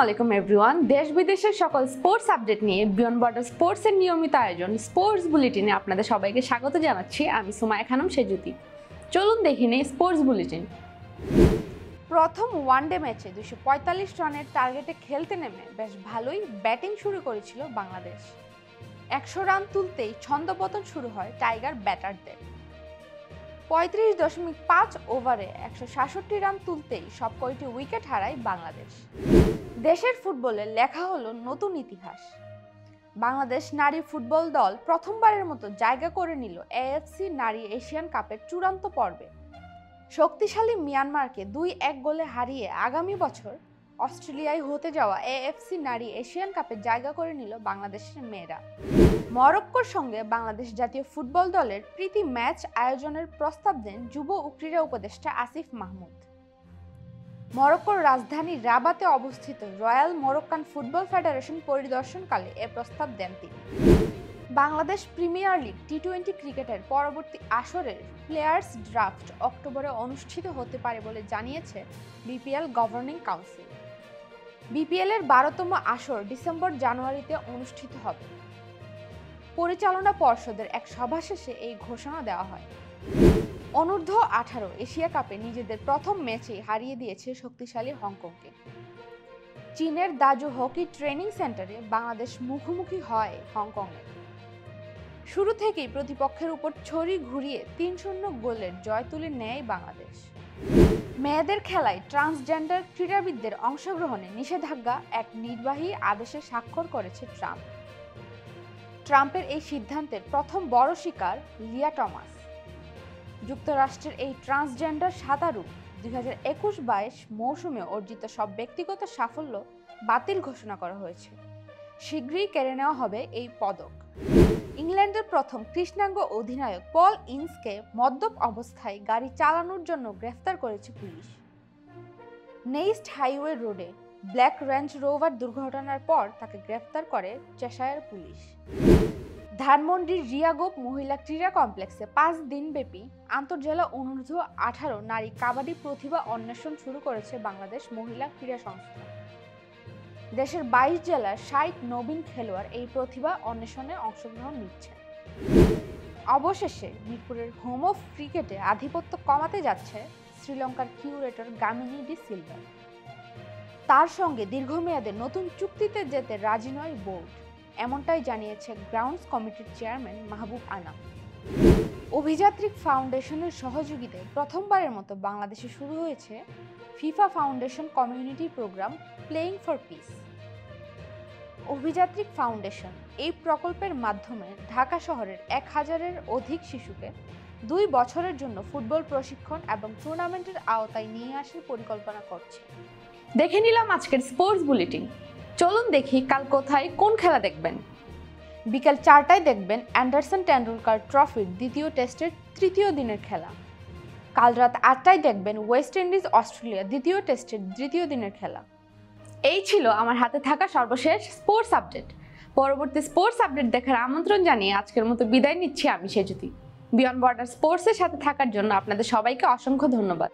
আলাইকুম এভরিওয়ান। দেশ বিদেশের সকল স্পোর্টস আপডেট নিয়ে বিয়ন্ড বর্ডার স্পোর্টসের নিয়মিত আয়োজন স্পোর্টস বুলেটিনে আপনাদের সবাইকে স্বাগত জানাচ্ছি। আমি সুমাইয়া খানম সেজুতি। চলুন দেখে নিই স্পোর্টস বুলেটিন। প্রথম ওয়ানডে ম্যাচে 245 রানের টার্গেটে খেলতে নেমে বেশ ভালোই ব্যাটিং শুরু করেছিল বাংলাদেশ। 100 রান তুলতেই ছন্দপতন শুরু হয় টাইগার ব্যাটারদের। 35.5 ওভারে 166 রান তুলতেই সব কয়টি উইকেট হারায় বাংলাদেশ। দেশের ফুটবলে লেখা হলো নতুন ইতিহাস। বাংলাদেশ নারী ফুটবল দল প্রথমবারের মতো জায়গা করে নিল এএফসি নারী এশিয়ান কাপের চূড়ান্ত পর্বে। শক্তিশালী মিয়ানমারকে 2-1 গোলে হারিয়ে আগামী বছর অস্ট্রেলিয়ায় হতে যাওয়া এএফসি নারী এশিয়ান কাপে জায়গা করে নিল বাংলাদেশের মেয়েরা। মরক্কোর সঙ্গে বাংলাদেশ জাতীয় ফুটবল দলের প্রীতি ম্যাচ আয়োজনের প্রস্তাব দেন যুব ও ক্রীড়া উপদেষ্টা আসিফ মাহমুদ। মরক্কোর রাজধানী রাবাতে অবস্থিত রয়্যাল মরক্কান ফুটবল ফেডারেশন পরিদর্শনকালে এ প্রস্তাব দেন তিনি। বাংলাদেশ প্রিমিয়ার লিগ টি-20 ক্রিকেটের পরবর্তী আসরের প্লেয়ার্স ড্রাফট অক্টোবরে অনুষ্ঠিত হতে পারে বলে জানিয়েছে বিপিএল গভর্নিং কাউন্সিল। বিপিএল এর 12তম আসর ডিসেম্বর-জানুয়ারিতে অনুষ্ঠিত হবে। পরিচালনা পর্ষদের এক সভা শেষে এই ঘোষণা দেওয়া হয়। অনূর্ধ্ব 18 এশিয়া কাপে নিজেদের প্রথম ম্যাচেই হারিয়ে দিয়েছে শক্তিশালী হংকংকে। চীনের দাজু হকি ট্রেনিং সেন্টারে বাংলাদেশ মুখোমুখি হয় হংকংয়ের। শুরু থেকেই প্রতিপক্ষের উপর ছড়ি ঘুরিয়ে 3-0 গোলের জয় তুলে নেয় বাংলাদেশ। মেয়েদের খেলায় ট্রান্সজেন্ডার ক্রীড়াবিদদের অংশগ্রহণে নিষেধাজ্ঞা এক নির্বাহী আদেশে স্বাক্ষর করেছে ট্রাম্প। ট্রাম্পের এই সিদ্ধান্তের প্রথম বড় শিকার লিয়া টমাস। যুক্তরাষ্ট্রের এই ট্রান্সজেন্ডার সাঁতারু 2021-22 মৌসুমে অর্জিত সব ব্যক্তিগত সাফল্য বাতিল ঘোষণা করা হয়েছে। শীঘ্রই কেড়ে নেওয়া হবে এই পদক। ইংল্যান্ডের প্রথম কৃষ্ণাঙ্গ অধিনায়ক পল ইন্সকে মদ্যপ অবস্থায় গাড়ি চালানোর জন্য গ্রেফতার করেছে পুলিশ। নেইস্ট হাইওয়ে রোডে ব্ল্যাক রেঞ্জ রোভার দুর্ঘটনার পর তাকে গ্রেফতার করে চেশায়ার পুলিশ। ধানমন্ডির রিয়াগোপ মহিলা ক্রীড়া কমপ্লেক্সে 5 দিনব্যাপী আন্তঃজেলা অনূর্ধ্ব 18 নারী কাবাডি প্রতিভা অন্বেষণ শুরু করেছে বাংলাদেশ মহিলা ক্রীড়া সংস্থা। দেশের 22 জেলার 60 নবীন খেলোয়াড় এই প্রতিভা অন্বেষণে অংশগ্রহণ নিচ্ছেন। অবশেষে মিরপুরের হোম অফ ক্রিকেটে আধিপত্য কমাতে যাচ্ছে শ্রীলঙ্কার কিউরেটর গামিনী ডি সিলভা। তার সঙ্গে দীর্ঘমেয়াদে নতুন চুক্তিতে যেতে রাজি নয় বোর্ড, এমনটাই জানিয়েছে গ্রাউন্ডস কমিটির চেয়ারম্যান মাহবুব আনাম। অভিযাত্রিক ফাউন্ডেশনের সহযোগিতায় প্রথমবারের মতো বাংলাদেশে শুরু হয়েছে FIFA foundation community programme playing for peace. Abhijatrik foundation এই প্রকল্পের মাধ্যমে ঢাকা শহরের 1000-এর অধিক শিশুকে 2 বছরের জন্য ফুটবল প্রশিক্ষণ এবং টুর্নামেন্টের আওতায় নিয়ে আসার পরিকল্পনা করছে। দেখে নিলাম আজকের স্পোর্টস বুলেটিন। চলুন দেখি কাল কোথায় কোন খেলা দেখবেন। বিকেল 4টায় দেখবেন অ্যান্ডারসন টেন্ডুলকার ট্রফির দ্বিতীয় টেস্টের তৃতীয় দিনের খেলা। কাল রাত 8টায় দেখবেন ওয়েস্ট ইন্ডিজ অস্ট্রেলিয়া দ্বিতীয় টেস্টের তৃতীয় দিনের খেলা। এই ছিল আমার হাতে থাকা সর্বশেষ স্পোর্টস আপডেট। পরবর্তী স্পোর্টস আপডেট দেখার আমন্ত্রণ জানিয়ে আজকের মতো বিদায় নিচ্ছি আমি সেজুতি। বিয়ন্ড বর্ডার স্পোর্টসের সাথে থাকার জন্য আপনাদের সবাইকে অসংখ্য ধন্যবাদ।